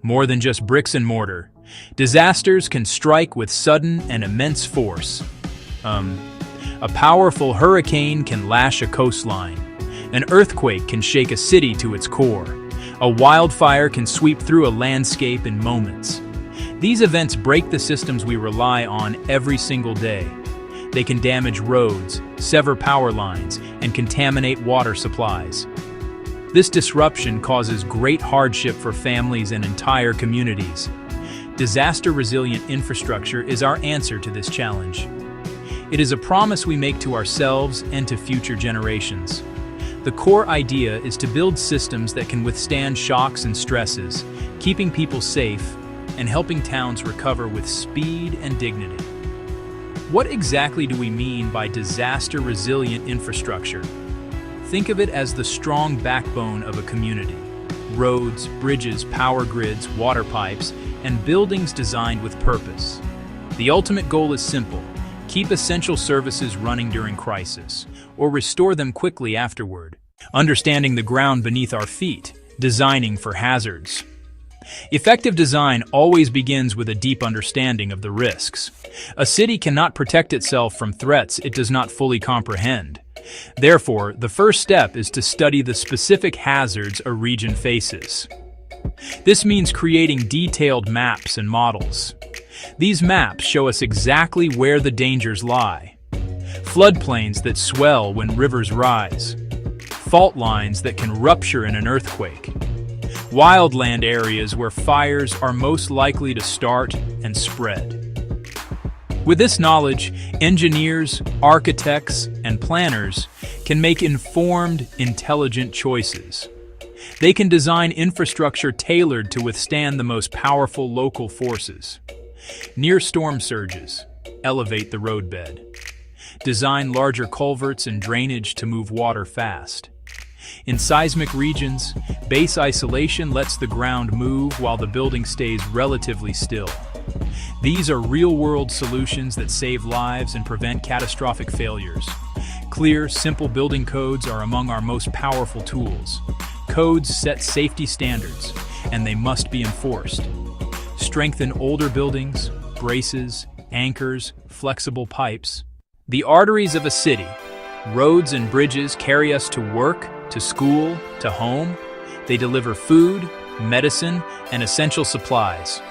more than just bricks and mortar. Disasters can strike with sudden and immense force. A powerful hurricane can lash a coastline. An earthquake can shake a city to its core. A wildfire can sweep through a landscape in moments. These events break the systems we rely on every single day. They can damage roads, sever power lines, and contaminate water supplies. This disruption causes great hardship for families and entire communities. Disaster-resilient infrastructure is our answer to this challenge. It is a promise we make to ourselves and to future generations. The core idea is to build systems that can withstand shocks and stresses, keeping people safe and helping towns recover with speed and dignity. What exactly do we mean by disaster-resilient infrastructure? Think of it as the strong backbone of a community. Roads, bridges, power grids, water pipes, and buildings designed with purpose. The ultimate goal is simple: keep essential services running during crisis, or restore them quickly afterward. Understanding the ground beneath our feet, designing for hazards. Effective design always begins with a deep understanding of the risks. A city cannot protect itself from threats it does not fully comprehend. Therefore, the first step is to study the specific hazards a region faces. This means creating detailed maps and models. These maps show us exactly where the dangers lie. Floodplains that swell when rivers rise. Fault lines that can rupture in an earthquake. Wildland areas where fires are most likely to start and spread. With this knowledge, engineers, architects, and planners can make informed, intelligent choices. They can design infrastructure tailored to withstand the most powerful local forces. Near storm surges, elevate the roadbed. Design larger culverts and drainage to move water fast. In seismic regions, base isolation lets the ground move while the building stays relatively still. These are real-world solutions that save lives and prevent catastrophic failures. Clear, simple building codes are among our most powerful tools. Codes set safety standards, and they must be enforced. Strengthen older buildings, braces, anchors, flexible pipes. The arteries of a city. Roads and bridges carry us to work, to school, to home. They deliver food, medicine, and essential supplies.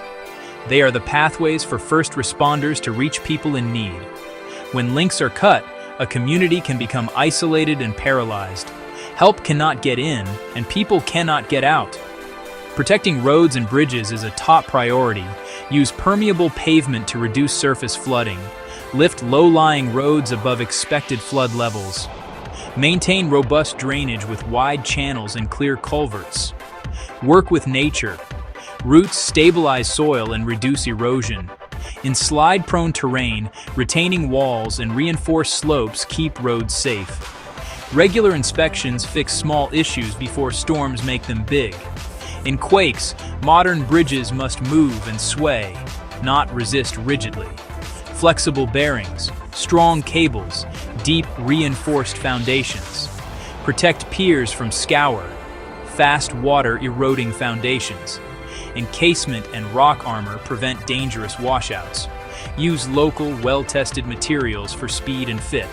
They are the pathways for first responders to reach people in need. When links are cut, a community can become isolated and paralyzed. Help cannot get in, and people cannot get out. Protecting roads and bridges is a top priority. Use permeable pavement to reduce surface flooding. Lift low-lying roads above expected flood levels. Maintain robust drainage with wide channels and clear culverts. Work with nature. Roots stabilize soil and reduce erosion. In slide-prone terrain, retaining walls and reinforced slopes keep roads safe. Regular inspections fix small issues before storms make them big. In quakes, modern bridges must move and sway, not resist rigidly. Flexible bearings, strong cables, deep reinforced foundations. Protect piers from scour, fast water eroding foundations. Encasement and rock armor prevent dangerous washouts. Use local, well-tested materials for speed and fit.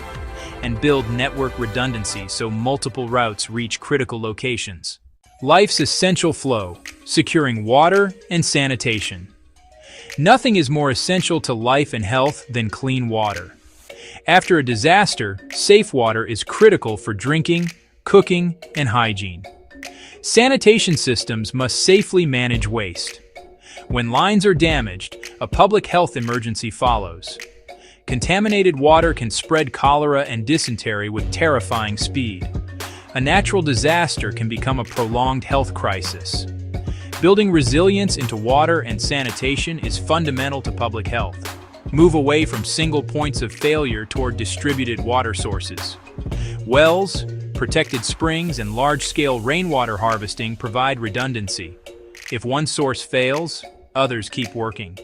And build network redundancy so multiple routes reach critical locations. Life's essential flow, securing water and sanitation. Nothing is more essential to life and health than clean water. After a disaster, safe water is critical for drinking, cooking, and hygiene. Sanitation systems must safely manage waste. When lines are damaged, a public health emergency follows. Contaminated water can spread cholera and dysentery with terrifying speed. A natural disaster can become a prolonged health crisis. Building resilience into water and sanitation is fundamental to public health. Move away from single points of failure toward distributed water sources. Wells, protected springs, and large-scale rainwater harvesting provide redundancy. If one source fails, others keep working.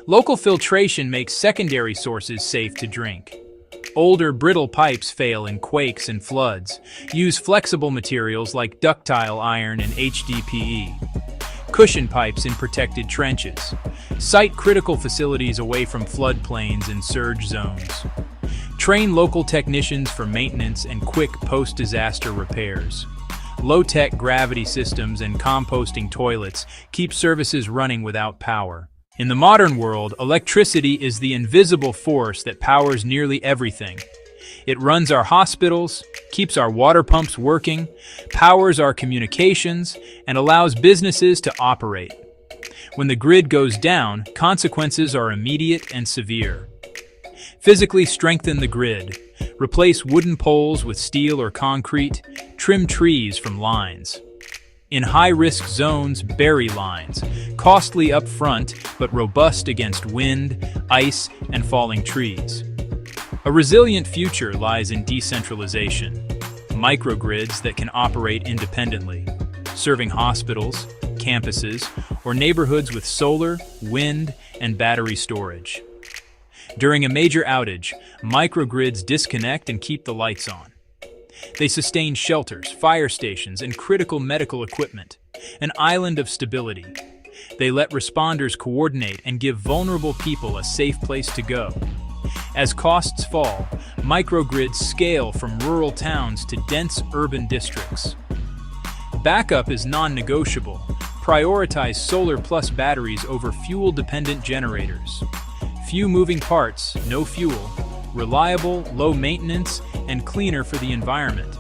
Local filtration makes secondary sources safe to drink. Older, brittle pipes fail in quakes and floods. Use flexible materials like ductile iron and HDPE. cushion pipes in protected trenches. Site critical facilities away from floodplains and surge zones. Train local technicians for maintenance and quick post-disaster repairs. Low-tech gravity systems and composting toilets keep services running without power. In the modern world, electricity is the invisible force that powers nearly everything. It runs our hospitals, keeps our water pumps working, powers our communications, and allows businesses to operate. When the grid goes down, consequences are immediate and severe. Physically strengthen the grid. Replace wooden poles with steel or concrete. Trim trees from lines. In high-risk zones, bury lines. Costly up front, but robust against wind, ice, and falling trees. A resilient future lies in decentralization. Microgrids that can operate independently, serving hospitals, campuses, or neighborhoods with solar, wind, and battery storage. During a major outage, microgrids disconnect and keep the lights on. They sustain shelters, fire stations, and critical medical equipment, an island of stability. They let responders coordinate and give vulnerable people a safe place to go. As costs fall, microgrids scale from rural towns to dense urban districts. Backup is non-negotiable. Prioritize solar plus batteries over fuel-dependent generators. Few moving parts, no fuel, reliable, low maintenance, and cleaner for the environment.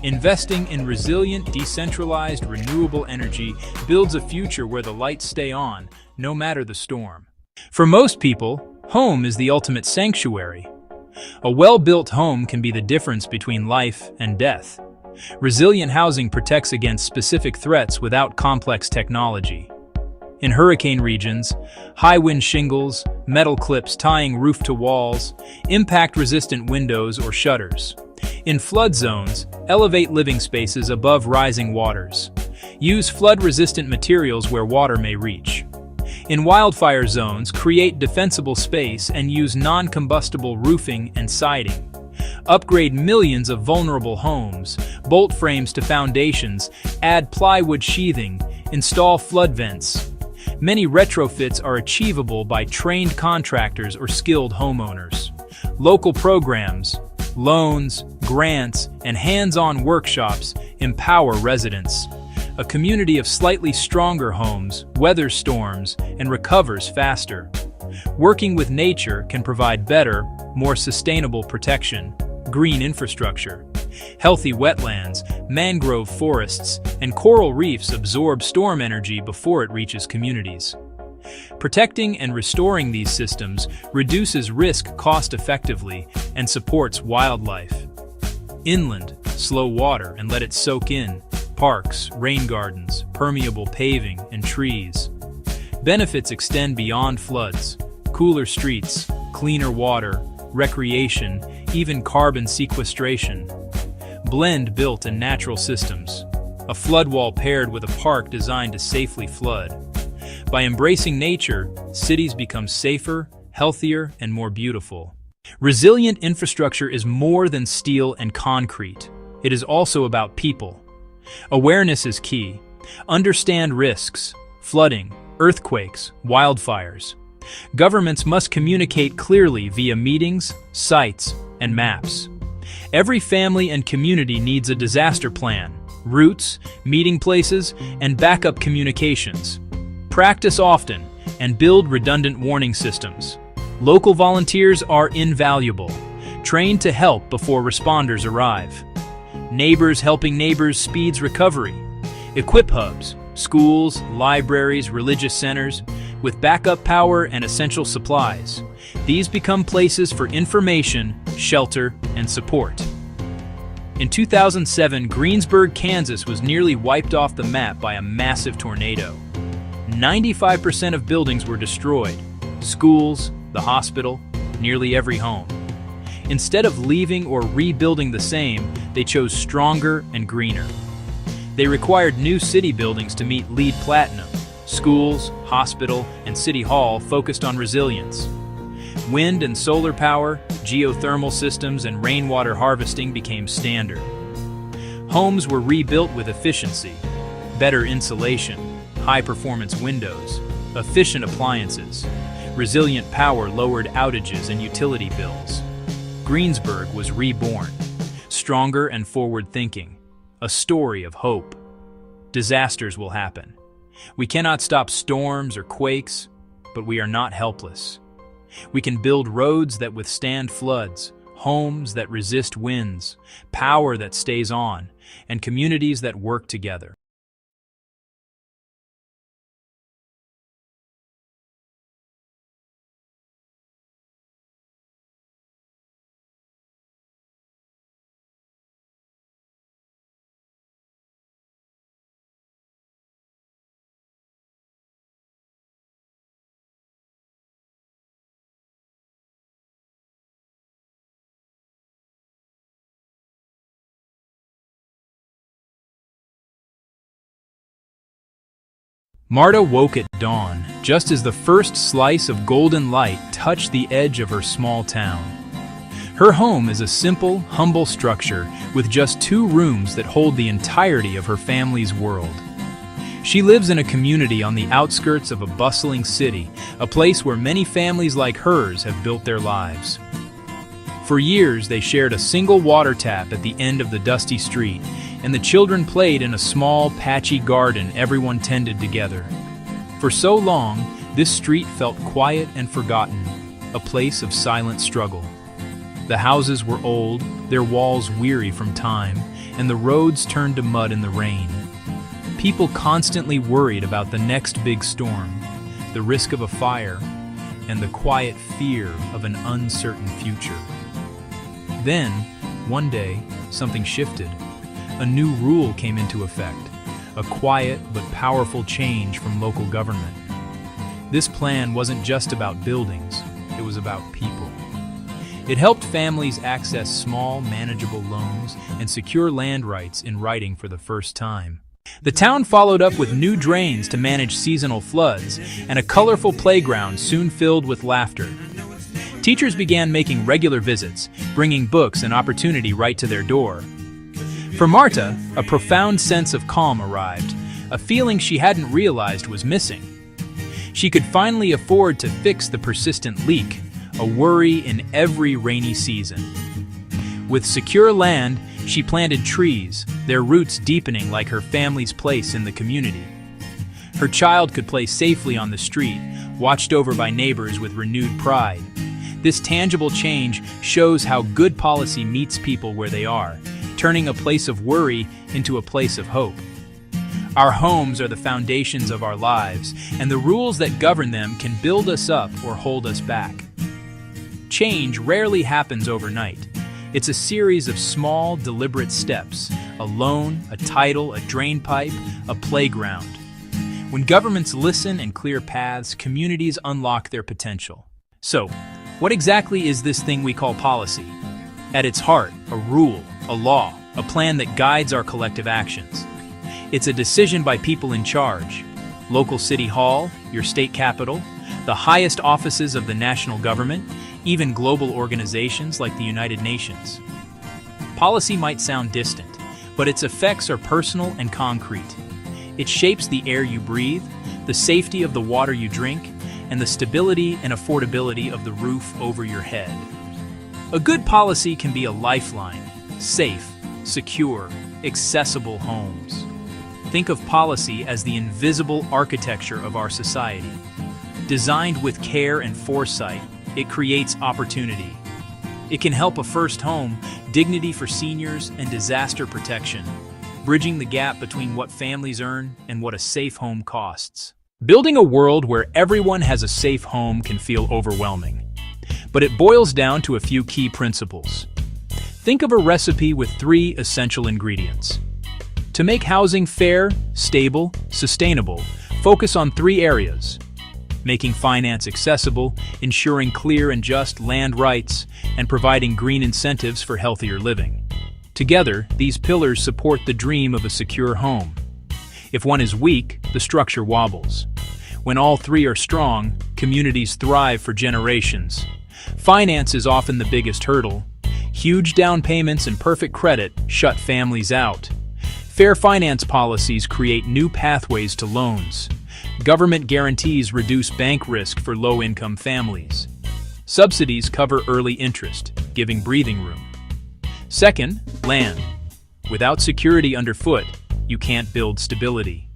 Investing in resilient, decentralized, renewable energy builds a future where the lights stay on, no matter the storm. For most people, home is the ultimate sanctuary. A well-built home can be the difference between life and death. Resilient housing protects against specific threats without complex technology. In hurricane regions, high-wind shingles, metal clips tying roof to walls, impact-resistant windows or shutters. In flood zones, elevate living spaces above rising waters. Use flood-resistant materials where water may reach. In wildfire zones, create defensible space and use non-combustible roofing and siding. Upgrade millions of vulnerable homes, bolt frames to foundations, add plywood sheathing, install flood vents. Many retrofits are achievable by trained contractors or skilled homeowners. Local programs, loans, grants, and hands-on workshops empower residents. A community of slightly stronger homes weathers storms and recovers faster. Working with nature can provide better, more sustainable protection. Green infrastructure. Healthy wetlands, mangrove forests, and coral reefs absorb storm energy before it reaches communities. Protecting and restoring these systems reduces risk cost-effectively and supports wildlife. Inland, slow water and let it soak in. Parks, rain gardens, permeable paving, and trees. Benefits extend beyond floods. Cooler streets, cleaner water, recreation, even carbon sequestration. Blend built and natural systems. A flood wall paired with a park designed to safely flood. By embracing nature, cities become safer, healthier, and more beautiful. Resilient infrastructure is more than steel and concrete. It is also about people. Awareness is key. Understand risks, flooding, earthquakes, wildfires. Governments must communicate clearly via meetings, sites, and maps. Every family and community needs a disaster plan, routes, meeting places, and backup communications. Practice often and build redundant warning systems. Local volunteers are invaluable, trained to help before responders arrive. Neighbors helping neighbors speeds recovery. Equip hubs, schools, libraries, religious centers, with backup power and essential supplies. These become places for information, shelter, and support. In 2007, Greensburg, Kansas was nearly wiped off the map by a massive tornado. 95% of buildings were destroyed. Schools, the hospital, nearly every home. Instead of leaving or rebuilding the same, they chose stronger and greener. They required new city buildings to meet LEED Platinum. Schools, hospital, and city hall focused on resilience. Wind and solar power, geothermal systems, and rainwater harvesting became standard. Homes were rebuilt with efficiency, better insulation, high-performance windows, efficient appliances. Resilient power lowered outages and utility bills. Greensburg was reborn, stronger and forward-thinking, a story of hope. Disasters will happen. We cannot stop storms or quakes, but we are not helpless. We can build roads that withstand floods, homes that resist winds, power that stays on, and communities that work together. Marta woke at dawn, just as the first slice of golden light touched the edge of her small town. Her home is a simple, humble structure with just 2 rooms that hold the entirety of her family's world. She lives in a community on the outskirts of a bustling city, a place where many families like hers have built their lives. For years, they shared a single water tap at the end of the dusty street, and the children played in a small, patchy garden everyone tended together. For so long, this street felt quiet and forgotten, a place of silent struggle. The houses were old, their walls weary from time, and the roads turned to mud in the rain. People constantly worried about the next big storm, the risk of a fire, and the quiet fear of an uncertain future. Then, one day, something shifted. A new rule came into effect, a quiet but powerful change from local government. This plan wasn't just about buildings, it was about people. It helped families access small, manageable loans and secure land rights in writing for the first time. The town followed up with new drains to manage seasonal floods, and a colorful playground soon filled with laughter. Teachers began making regular visits, bringing books and opportunity right to their door. For Marta, a profound sense of calm arrived, a feeling she hadn't realized was missing. She could finally afford to fix the persistent leak, a worry in every rainy season. With secure land, she planted trees, their roots deepening like her family's place in the community. Her child could play safely on the street, watched over by neighbors with renewed pride. This tangible change shows how good policy meets people where they are, turning a place of worry into a place of hope. Our homes are the foundations of our lives, and the rules that govern them can build us up or hold us back. Change rarely happens overnight. It's a series of small, deliberate steps: a loan, a title, a drain pipe, a playground. When governments listen and clear paths, communities unlock their potential. So, what exactly is this thing we call policy? At its heart, a rule, a law, a plan that guides our collective actions. It's a decision by people in charge: local city hall, your state capital, the highest offices of the national government, even global organizations like the United Nations. Policy might sound distant, but its effects are personal and concrete. It shapes the air you breathe, the safety of the water you drink, and the stability and affordability of the roof over your head. A good policy can be a lifeline: safe, secure, accessible homes. Think of policy as the invisible architecture of our society. Designed with care and foresight, it creates opportunity. It can help a first home, dignity for seniors, and disaster protection, bridging the gap between what families earn and what a safe home costs. Building a world where everyone has a safe home can feel overwhelming, but it boils down to a few key principles. Think of a recipe with 3 essential ingredients. To make housing fair, stable, sustainable, focus on 3 areas: making finance accessible, ensuring clear and just land rights, and providing green incentives for healthier living. Together, these pillars support the dream of a secure home. If one is weak, the structure wobbles. When all 3 are strong, communities thrive for generations. Finance is often the biggest hurdle. Huge down payments and perfect credit shut families out. Fair finance policies create new pathways to loans. Government guarantees reduce bank risk for low-income families. Subsidies cover early interest, giving breathing room. Second, land. Without security underfoot, you can't build stability.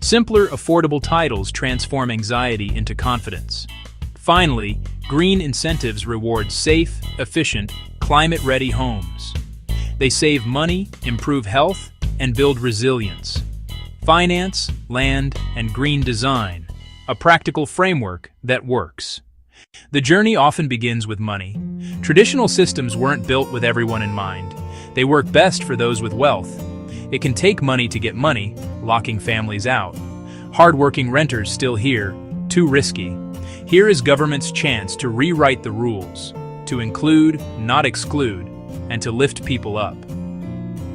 Simpler, affordable titles transform anxiety into confidence. Finally, green incentives reward safe, efficient, climate-ready homes. They save money, improve health, and build resilience. Finance, land, and green design, a practical framework that works. The journey often begins with money. Traditional systems weren't built with everyone in mind. They work best for those with wealth. It can take money to get money, locking families out. Hard-working renters still here, too risky. Here is government's chance to rewrite the rules, to include, not exclude, and to lift people up.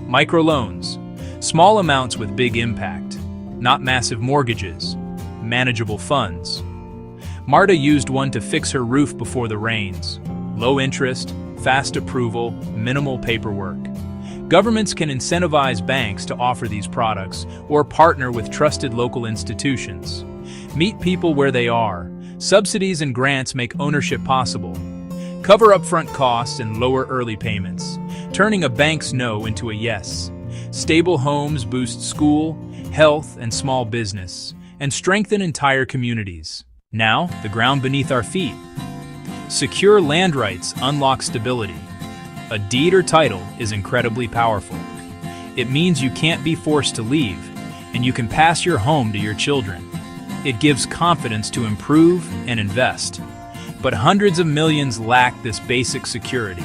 Microloans, small amounts with big impact, not massive mortgages, manageable funds. Marta used one to fix her roof before the rains. Low interest, fast approval, minimal paperwork. Governments can incentivize banks to offer these products or partner with trusted local institutions. Meet people where they are. Subsidies and grants make ownership possible. Cover upfront costs and lower early payments, turning a bank's no into a yes. Stable homes boost school, health, and small business, and strengthen entire communities. Now, the ground beneath our feet. Secure land rights unlock stability. A deed or title is incredibly powerful. It means you can't be forced to leave, and you can pass your home to your children. It gives confidence to improve and invest. But hundreds of millions lack this basic security.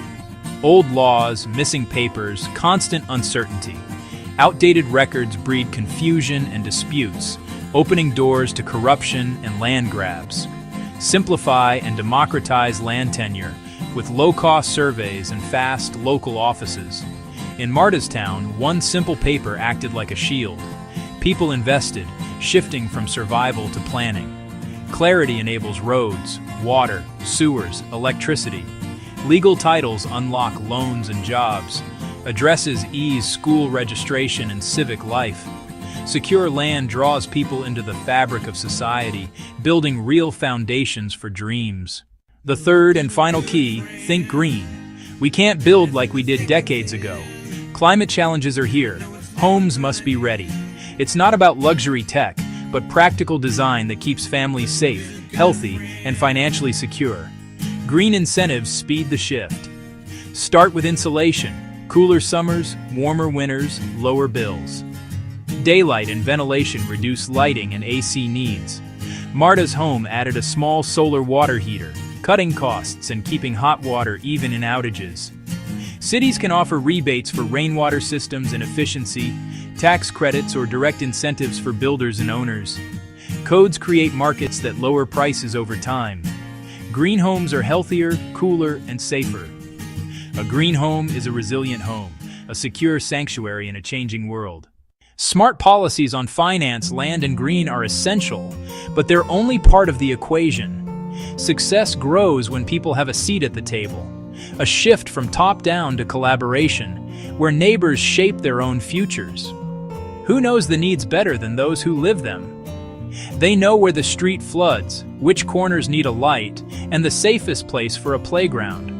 Old laws, missing papers, constant uncertainty. Outdated records breed confusion and disputes, opening doors to corruption and land grabs. Simplify and democratize land tenure with low-cost surveys and fast local offices. In Marta's town, one simple paper acted like a shield. People invested, shifting from survival to planning. Clarity enables roads, water, sewers, electricity. Legal titles unlock loans and jobs. Addresses ease school registration and civic life. Secure land draws people into the fabric of society, building real foundations for dreams. The third and final key, think green. We can't build like we did decades ago. Climate challenges are here. Homes must be ready. It's not about luxury tech, but practical design that keeps families safe, healthy, and financially secure. Green incentives speed the shift. Start with insulation. Cooler summers, warmer winters, lower bills. Daylight and ventilation reduce lighting and AC needs. Marta's home added a small solar water heater, cutting costs and keeping hot water even in outages. Cities can offer rebates for rainwater systems and efficiency, tax credits or direct incentives for builders and owners. Codes create markets that lower prices over time. Green homes are healthier, cooler, and safer. A green home is a resilient home, a secure sanctuary in a changing world. Smart policies on finance, land, and green are essential, but they're only part of the equation. Success grows when people have a seat at the table, a shift from top-down to collaboration, where neighbors shape their own futures. Who knows the needs better than those who live them? They know where the street floods, which corners need a light, and the safest place for a playground.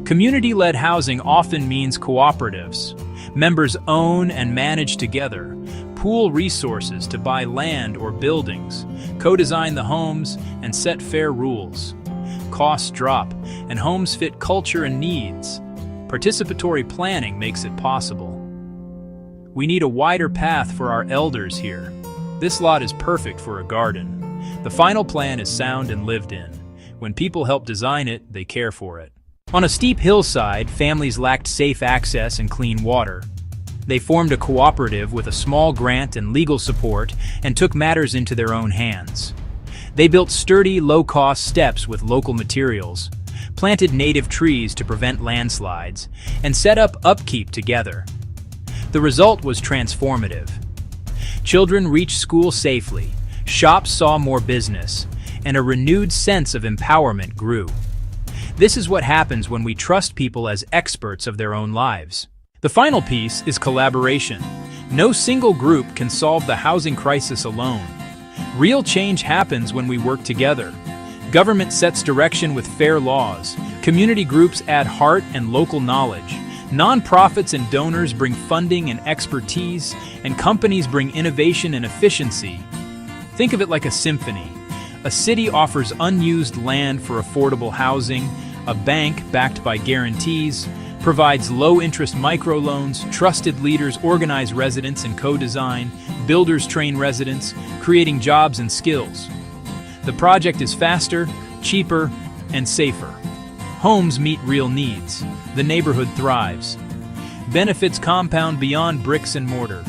Community-led housing often means cooperatives. Members own and manage together, pool resources to buy land or buildings, co-design the homes, and set fair rules. Costs drop, and homes fit culture and needs. Participatory planning makes it possible. We need a wider path for our elders here. This lot is perfect for a garden. The final plan is sound and lived in. When people help design it, they care for it. On a steep hillside, families lacked safe access and clean water. They formed a cooperative with a small grant and legal support and took matters into their own hands. They built sturdy, low-cost steps with local materials, planted native trees to prevent landslides, and set up upkeep together. The result was transformative. Children reached school safely, shops saw more business, and a renewed sense of empowerment grew. This is what happens when we trust people as experts of their own lives. The final piece is collaboration. No single group can solve the housing crisis alone. Real change happens when we work together. Government sets direction with fair laws. Community groups add heart and local knowledge. Nonprofits and donors bring funding and expertise, and companies bring innovation and efficiency. Think of it like a symphony. A city offers unused land for affordable housing. A bank, backed by guarantees, provides low-interest microloans. Trusted leaders organize residents and co-design. Builders train residents, creating jobs and skills. The project is faster, cheaper, and safer. Homes meet real needs. The neighborhood thrives. Benefits compound beyond bricks and mortar.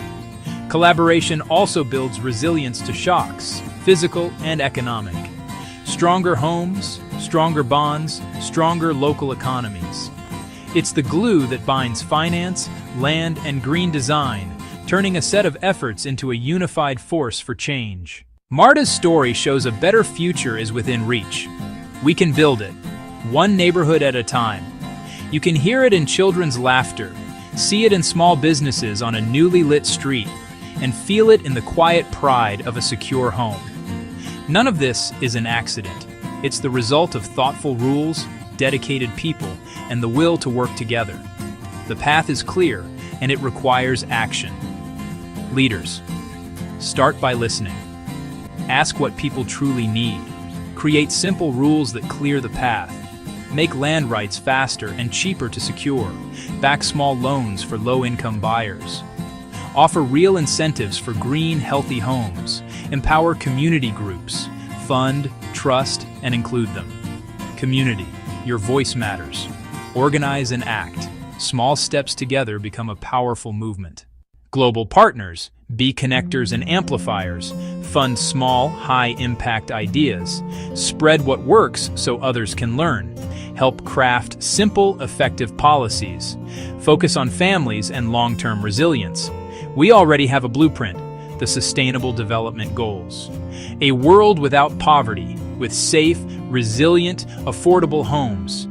Collaboration also builds resilience to shocks, physical and economic. Stronger homes, stronger bonds, stronger local economies. It's the glue that binds finance, land, and green design, turning a set of efforts into a unified force for change. Marta's story shows a better future is within reach. We can build it, one neighborhood at a time. You can hear it in children's laughter, see it in small businesses on a newly lit street, and feel it in the quiet pride of a secure home. None of this is an accident. It's the result of thoughtful rules, dedicated people, and the will to work together. The path is clear, and it requires action. Leaders, start by listening. Ask what people truly need. Create simple rules that clear the path. Make land rights faster and cheaper to secure. Back small loans for low-income buyers. Offer real incentives for green, healthy homes. Empower community groups. Fund, trust, and include them. Community, your voice matters. Organize and act. Small steps together become a powerful movement. Global partners, be connectors and amplifiers. Fund small, high-impact ideas. Spread what works so others can learn. Help craft simple, effective policies. Focus on families and long-term resilience. We already have a blueprint, the Sustainable Development Goals. A world without poverty, with safe, resilient, affordable homes.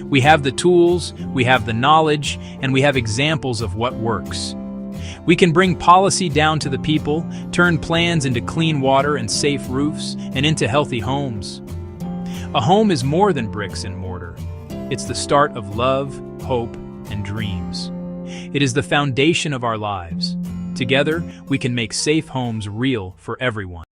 We have the tools, we have the knowledge, and we have examples of what works. We can bring policy down to the people, turn plans into clean water and safe roofs, and into healthy homes. A home is more than bricks and mortar. It's the start of love, hope, and dreams. It is the foundation of our lives. Together, we can make safe homes real for everyone.